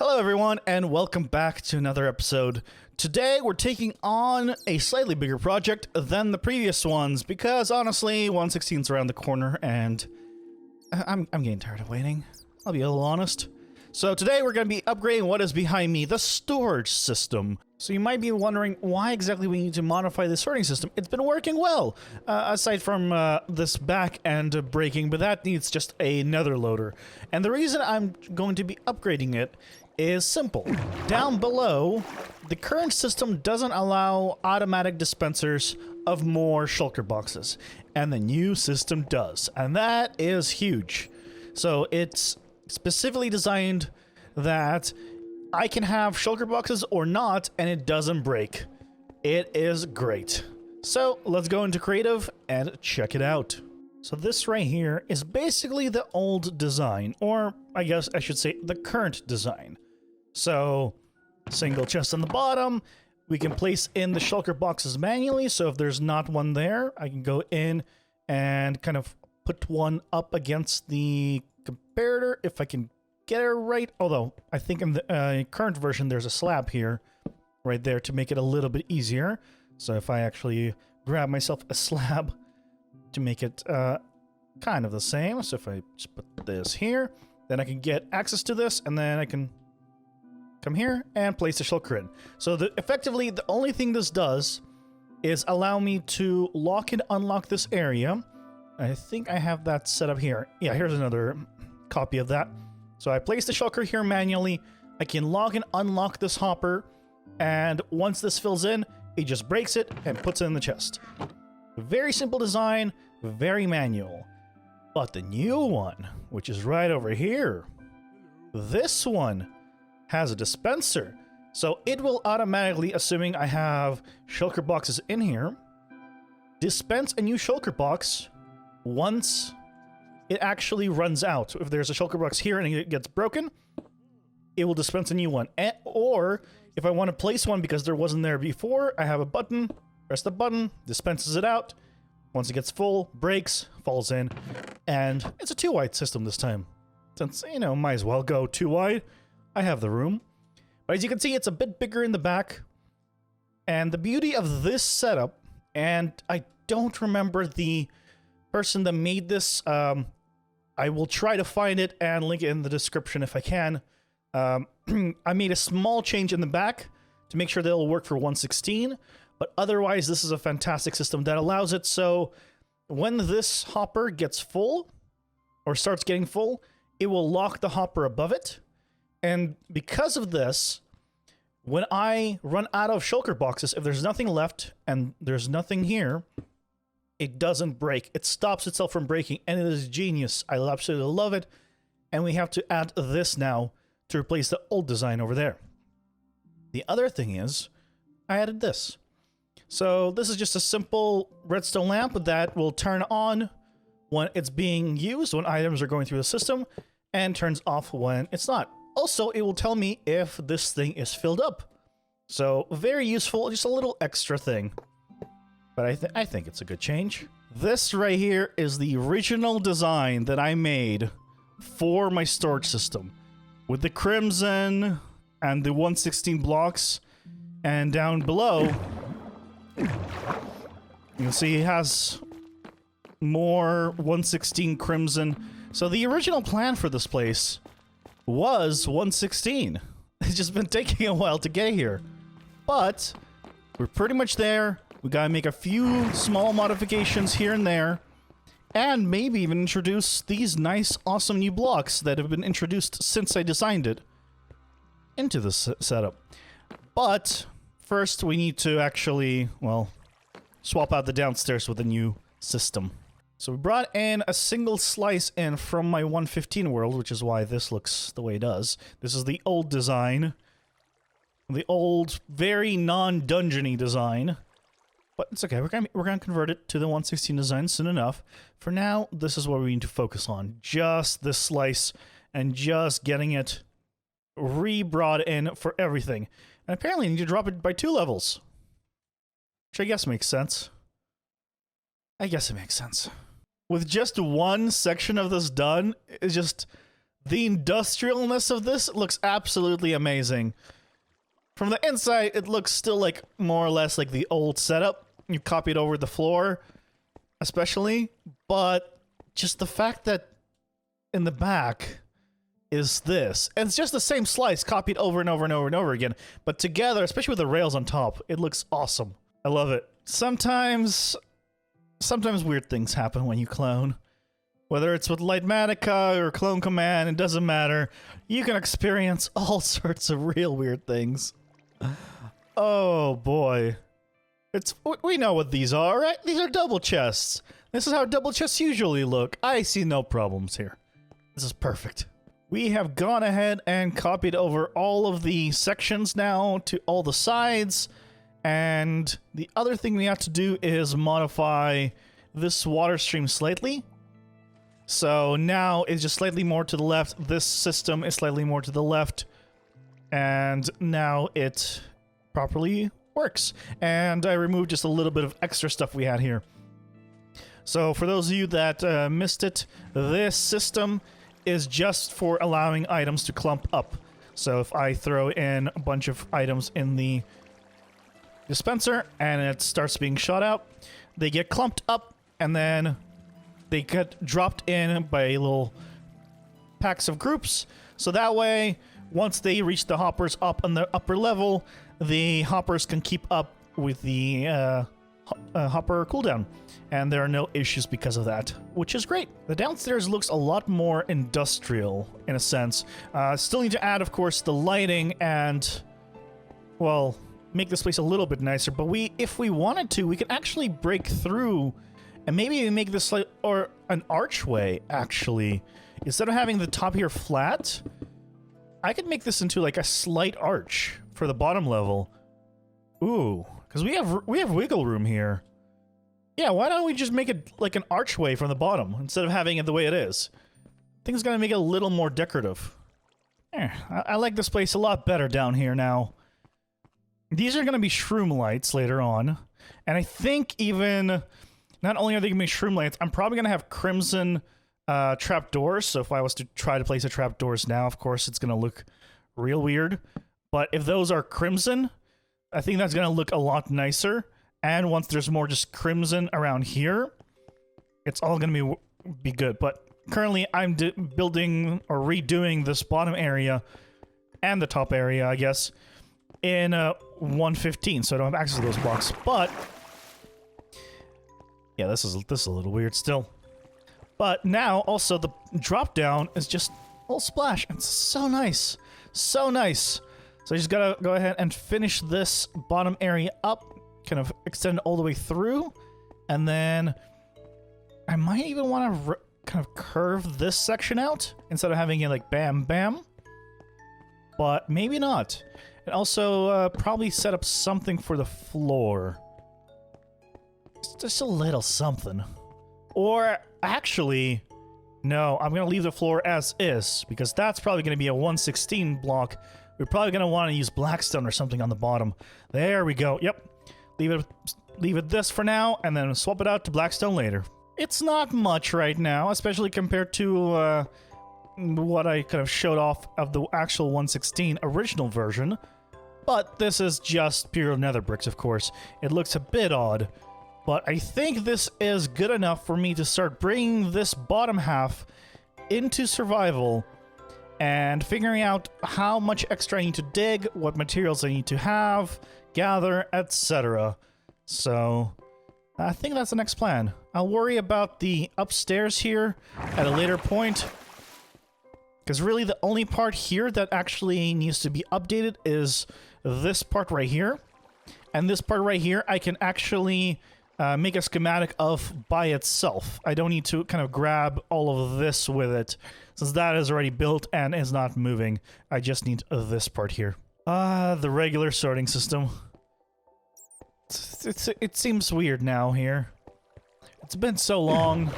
Hello everyone, and welcome back to another episode. Today we're taking on a slightly bigger project than the previous ones because honestly 116's around the corner and I'm getting tired of waiting. I'll be a little honest. So today we're going to be upgrading what is behind me, the storage system. So you might be wondering why exactly we need to modify the sorting system. It's been working well, aside from this back end breaking, but that needs just another loader. And the reason I'm going to be upgrading it is simple. Down below, the current system doesn't allow automatic dispensers of more shulker boxes, and the new system does, and that is huge. So it's specifically designed that I can have shulker boxes or not, and it doesn't break. It is great. So let's go into creative and check it out. So this right here is basically the old design, or I guess I should say the current design. So single chest on the bottom, we can place in the shulker boxes manually, so if there's not one there, I can go in and kind of put one up against the comparator if I can get it right. Although I think in the current version there's a slab here right there to make it a little bit easier. So if I actually grab myself a slab to make it kind of the same, so if I just put this here, then I can get access to this, and then I can come here and place the shulker in. So effectively the only thing this does is allow me to lock and unlock this area. I think I have that set up here. Yeah, here's another copy of that. So I place the shulker here manually. I can lock and unlock this hopper, and once this fills in, it just breaks it and puts it in the chest. Very simple design, very manual. But the new one, which is right over here, this one has a dispenser. So it will automatically, assuming I have shulker boxes in here, dispense a new shulker box once it actually runs out. If there's a shulker box here and it gets broken, it will dispense a new one. Or if I want to place one because there wasn't there before, I have a button, press the button, dispenses it out. Once it gets full, breaks, falls in, and it's a 2-wide system this time. Since, you know, might as well go 2-wide. I have the room. But as you can see, it's a bit bigger in the back. And the beauty of this setup, and I don't remember the person that made this, I will try to find it and link it in the description if I can. I made a small change in the back to make sure that it'll work for 116, but otherwise this is a fantastic system that allows it so when this hopper gets full, or starts getting full, it will lock the hopper above it. And because of this, when I run out of shulker boxes, if there's nothing left and there's nothing here, it doesn't break. It stops itself from breaking, and it is genius. I absolutely love it. And we have to add this now to replace the old design over there. The other thing is, I added this. So this is just a simple redstone lamp that will turn on when it's being used, when items are going through the system, and turns off when it's not. Also, it will tell me if this thing is filled up. So, very useful, just a little extra thing. But I think it's a good change. This right here is the original design that I made for my storage system. With the Krozjin and the 116 blocks. And down below, you can see it has more 116 Krozjin. So the original plan for this place was 116. It's just been taking a while to get here. But we're pretty much there. We gotta make a few small modifications here and there. And maybe even introduce these nice, awesome new blocks that have been introduced since I designed it into this setup. But first we need to actually, well, swap out the downstairs with a new system. So we brought in a single slice in from my 115 world, which is why this looks the way it does. This is the old design. The old, very non-dungeony design. But it's okay, we're gonna convert it to the 116 design soon enough. For now, this is what we need to focus on. Just this slice, and just getting it re-brought in for everything. And apparently you need to drop it by 2 levels. Which I guess makes sense. I guess it makes sense. With just one section of this done, it's just The industrialness of this looks absolutely amazing. From the inside, it looks still like more or less like the old setup. You copied over the floor, especially, but just the fact that in the back is this, and it's just the same slice copied over and over and over and over again, but together, especially with the rails on top, it looks awesome. I love it. Sometimes weird things happen when you clone. Whether it's with Lightmatica or Clone Command, it doesn't matter. You can experience all sorts of real weird things. Oh boy. We know what these are, right? These are double chests. This is how double chests usually look. I see no problems here. This is perfect. We have gone ahead and copied over all of the sections now to all the sides. And the other thing we have to do is modify this water stream slightly. So now it's just slightly more to the left. This system is slightly more to the left. And now it properly works. And I removed just a little bit of extra stuff we had here. So for those of you that missed it, this system is just for allowing items to clump up. So if I throw in a bunch of items in the dispenser and it starts being shot out, they get clumped up and then they get dropped in by little packs of groups. So that way, once they reach the hoppers up on the upper level, the hoppers can keep up with the hopper cooldown. And there are no issues because of that, which is great. The downstairs looks a lot more industrial, in a sense. Still need to add, of course, the lighting and, well, make this place a little bit nicer. But if we wanted to, we could actually break through and maybe make this like, or an archway, actually. Instead of having the top here flat, I could make this into like a slight arch for the bottom level. Ooh, because we have wiggle room here. Yeah, why don't we just make it like an archway from the bottom instead of having it the way it is? I think it's gonna make it a little more decorative. I like this place a lot better down here now. These are gonna be shroom lights later on, and I think even not only are they gonna be shroom lights, I'm probably gonna have crimson trapdoors. So if I was to try to place the trapdoors now, of course it's gonna look real weird. But if those are crimson, I think that's gonna look a lot nicer. And once there's more just crimson around here, it's all gonna be good. But currently I'm building or redoing this bottom area and the top area, I guess, in 1.15, so I don't have access to those blocks. But yeah, this is a little weird still. But now also the drop down is just a little splash. It's so nice, so nice. So I just gotta go ahead and finish this bottom area up, kind of extend all the way through, and then I might even want to kind of curve this section out instead of having it like bam bam, but maybe not. And also probably set up something for the floor, just a little something. Or actually, no, I'm gonna leave the floor as is, because that's probably gonna be a 1/16 block. We're probably gonna want to use blackstone or something on the bottom. There we go. Yep. Leave it this for now, and then swap it out to blackstone later. It's not much right now, especially compared to what I kind of showed off of the actual 1/16 original version. But this is just pure nether bricks, of course. It looks a bit odd, but I think this is good enough for me to start bringing this bottom half into survival and figuring out how much extra I need to dig, what materials I need to have, gather, etc. So I think that's the next plan. I'll worry about the upstairs here at a later point, because really the only part here that actually needs to be updated is this part right here. And this part right here I can actually make a schematic of by itself. I don't need to kind of grab all of this with it, since that is already built and is not moving. I just need this part here. The regular sorting system. It seems weird now here. It's been so long.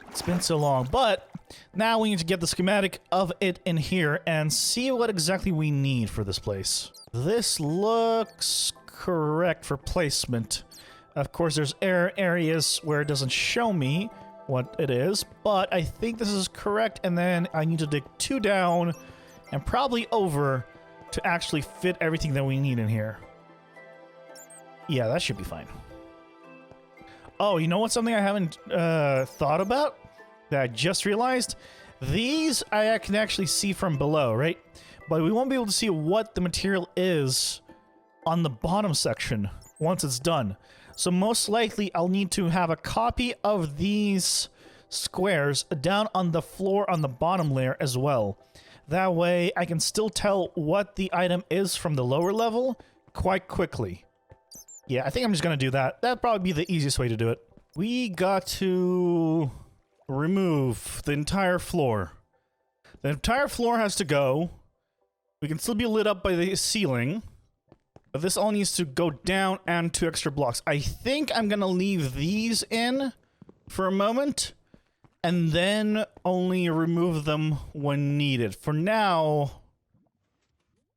It's been so long. But now we need to get the schematic of it in here and see what exactly we need for this place. This looks correct for placement. Of course, there's areas where it doesn't show me, what it is, but I think this is correct, and then I need to dig 2 down and probably over to actually fit everything that we need in here. Yeah, that should be fine. Oh, you know what? Something I haven't thought about that I just realized? These I can actually see from below, right? But we won't be able to see what the material is on the bottom section once it's done. So most likely I'll need to have a copy of these squares down on the floor on the bottom layer as well. That way I can still tell what the item is from the lower level quite quickly. Yeah, I think I'm just gonna do that. That'd probably be the easiest way to do it. We got to remove the entire floor. The entire floor has to go. We can still be lit up by the ceiling. But this all needs to go down and 2 extra blocks. I think I'm gonna leave these in for a moment and then only remove them when needed. For now...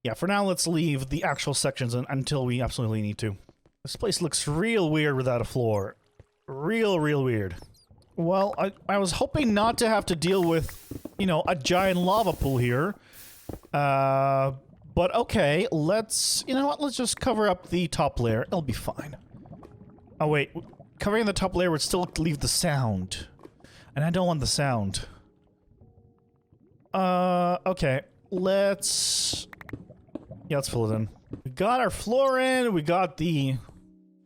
Yeah, for now let's leave the actual sections until we absolutely need to. This place looks real weird without a floor. Real weird. Well, I was hoping not to have to deal with, you know, a giant lava pool here. But okay, let's... You know what? Let's just cover up the top layer. It'll be fine. Oh, wait. Covering the top layer would still leave the sound. And I don't want the sound. Okay. Let's... Yeah, let's fill it in. We got our floor in, we got the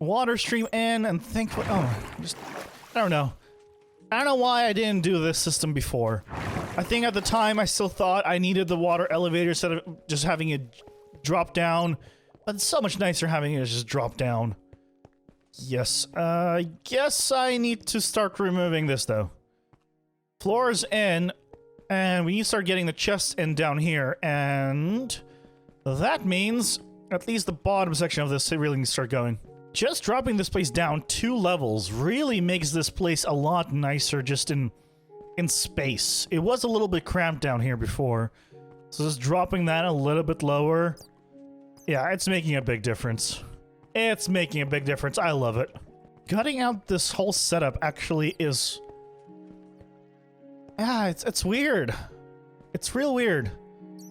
water stream in, and thankfully... Oh, just... I don't know. I don't know why I didn't do this system before. I think at the time I still thought I needed the water elevator instead of just having it drop down. But it's so much nicer having it just drop down. Yes, guess I need to start removing this though. Floor's in, and we need to start getting the chests in down here, and that means at least the bottom section of this really needs to start going. Just dropping this place down 2 levels really makes this place a lot nicer just in space. It was a little bit cramped down here before, so just dropping that a little bit lower, yeah, it's making a big difference. It's making a big difference. I love it. Gutting out this whole setup actually is... Yeah, it's weird. It's real weird.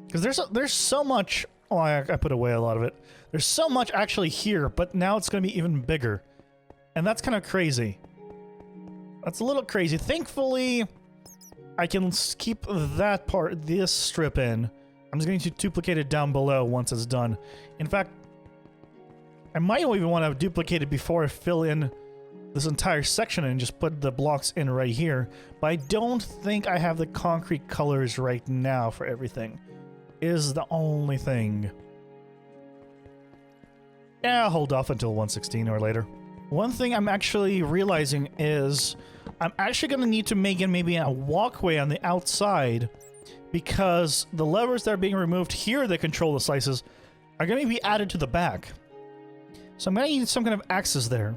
Because there's so much... Oh, I put away a lot of it. There's so much actually here, but now it's going to be even bigger. And that's kind of crazy. That's a little crazy. Thankfully, I can keep that part, this strip in. I'm just going to duplicate it down below once it's done. In fact, I might even want to duplicate it before I fill in this entire section and just put the blocks in right here. But I don't think I have the concrete colors right now for everything. Is the only thing. Yeah, I'll hold off until 116 or later. One thing I'm actually realizing is I'm actually going to need to make it maybe a walkway on the outside, because the levers that are being removed here that control the slices are going to be added to the back. So I'm going to need some kind of access there.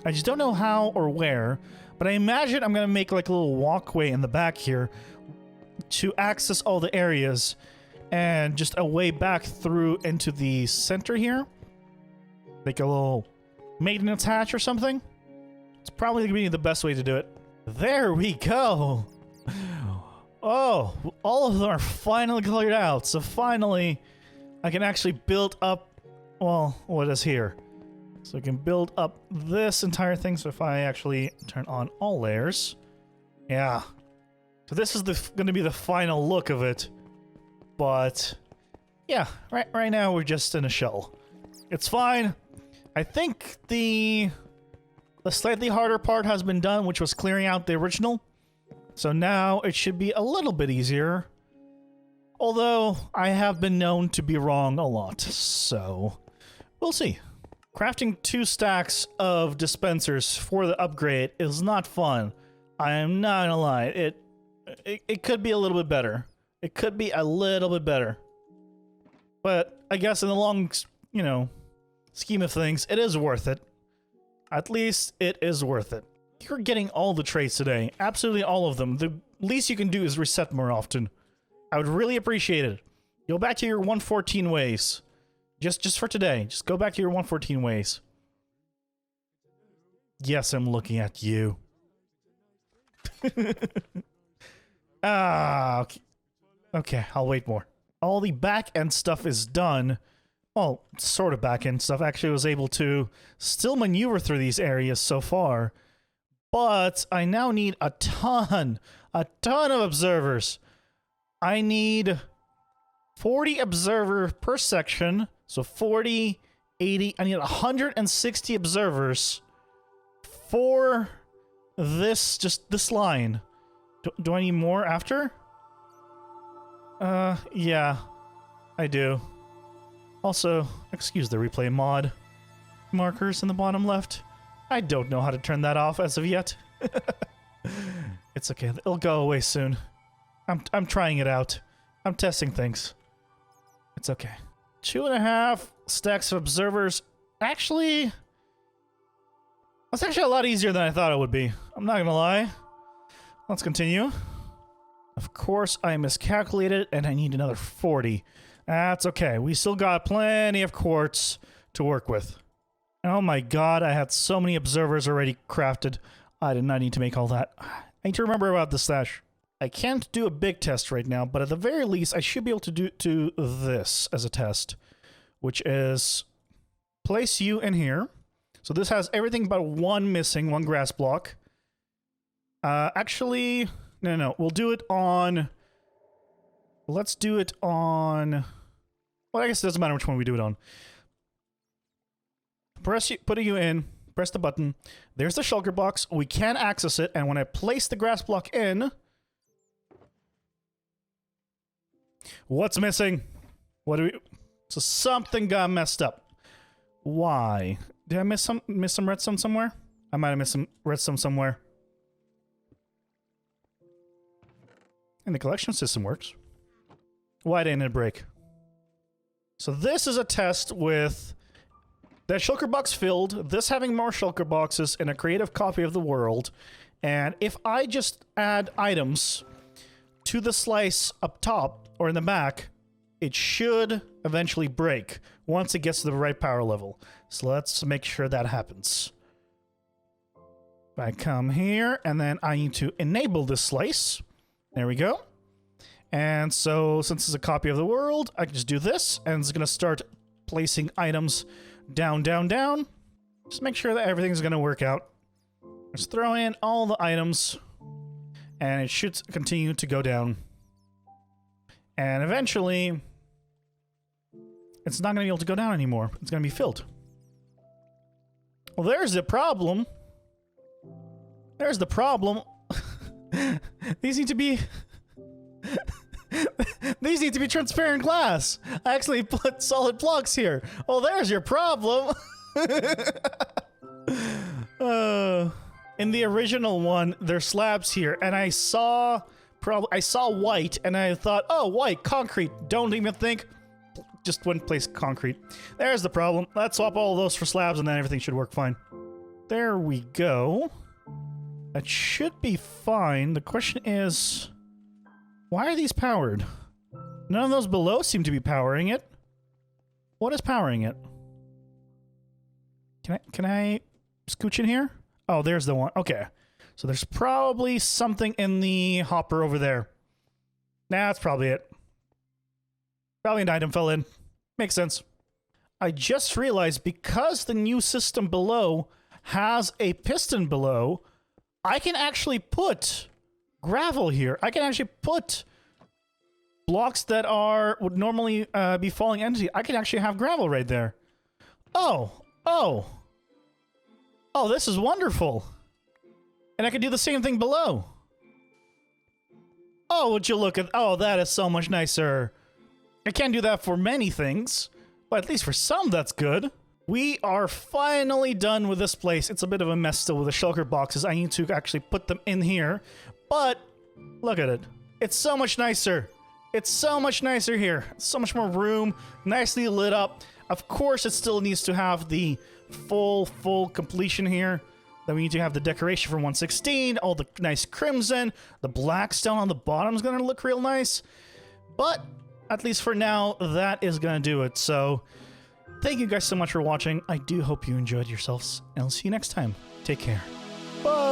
I just don't know how or where, but I imagine I'm going to make like a little walkway in the back here to access all the areas, and just a way back through into the center here. Like a little maintenance hatch or something. It's probably going to be the best way to do it. There we go! Oh, all of them are finally cleared out, so finally I can actually build up, well, what is here. So I can build up this entire thing, so if I actually turn on all layers, yeah. So this is going to be the final look of it, but yeah, right now we're just in a shell. It's fine. I think the slightly harder part has been done, which was clearing out the original. So now it should be a little bit easier. Although I have been known to be wrong a lot, so we'll see. Crafting 2 stacks of dispensers for the upgrade is not fun. I am not gonna lie. It could be a little bit better. It could be a little bit better. But I guess in the long, you know, scheme of things, it is worth it. At least it is worth it. You're getting all the traits today. Absolutely all of them. The least you can do is reset more often. I would really appreciate it. Go back to your 114 ways. Just for today. Just go back to your 114 ways. Yes, I'm looking at you. Okay. Okay, I'll wait more. All the back-end stuff is done. Well, sort of back-end stuff. Actually, I was able to still maneuver through these areas so far. But I now need a ton of observers. I need 40 observer per section. So 40, 80. I need 160 observers for this, just this line. Do I need more after? Yeah, I do. Also, excuse the replay mod markers in the bottom left. I don't know how to turn that off as of yet. It's okay. It'll go away soon. I'm trying it out. I'm testing things. It's okay. 2.5 stacks of observers. Actually, that's actually a lot easier than I thought it would be. I'm not gonna lie. Let's continue. Of course, I miscalculated and I need another 40. That's okay. We still got plenty of quartz to work with. Oh my god, I had so many observers already crafted. I did not need to make all that. I need to remember about the stash. I can't do a big test right now, but at the very least, I should be able to do this as a test, which is place you in here. So this has everything but one missing, one grass block. Actually, no. We'll do it on... Let's do it on... Well, I guess it doesn't matter which one we do it on. Putting you in, press the button. There's the shulker box. We can access it, and when I place the grass block in... What's missing? What do we... So something got messed up. Why? Did I miss some redstone somewhere? I might have missed some redstone somewhere. And the collection system works. Why didn't it break? So this is a test with that shulker box filled, this having more shulker boxes, and a creative copy of the world. And if I just add items to the slice up top or in the back, it should eventually break once it gets to the right power level. So let's make sure that happens. I come here, and then I need to enable this slice. There we go. And so, since it's a copy of the world, I can just do this, and it's going to start placing items down, down, down. Just make sure that everything's going to work out. Just throw in all the items, and it should continue to go down. And eventually, it's not going to be able to go down anymore. It's going to be filled. Well, there's the problem. There's the problem. These need to be... These need to be transparent glass. I actually put solid blocks here. Well, there's your problem. In the original one, there's slabs here, and I saw white, and I thought, oh, white, concrete. Don't even think. Just wouldn't place concrete. There's the problem. Let's swap all those for slabs, and then everything should work fine. There we go. That should be fine. The question is, why are these powered? None of those below seem to be powering it. What is powering it? Can I scooch in here? Oh, there's the one. Okay. So there's probably something in the hopper over there. Nah, that's probably it. Probably an item fell in. Makes sense. I just realized because the new system below has a piston below, I can actually put gravel here. I can actually put blocks that would normally be falling empty. I can actually have gravel right there. Oh, this is wonderful. And I can do the same thing below. Oh, would you look at... Oh, that is so much nicer. I can't do that for many things, but at least for some, that's good. We are finally done with this place. It's a bit of a mess still with the shulker boxes. I need to actually put them in here, but look at it. It's so much nicer. It's so much nicer here. So much more room, nicely lit up. Of course, it still needs to have the full completion here. Then we need to have the decoration for 116, all the nice crimson. The black stone on the bottom is going to look real nice. But at least for now, that is going to do it. So Thank you guys so much for watching. I do hope you enjoyed yourselves, and I'll see you next time. Take care. Bye!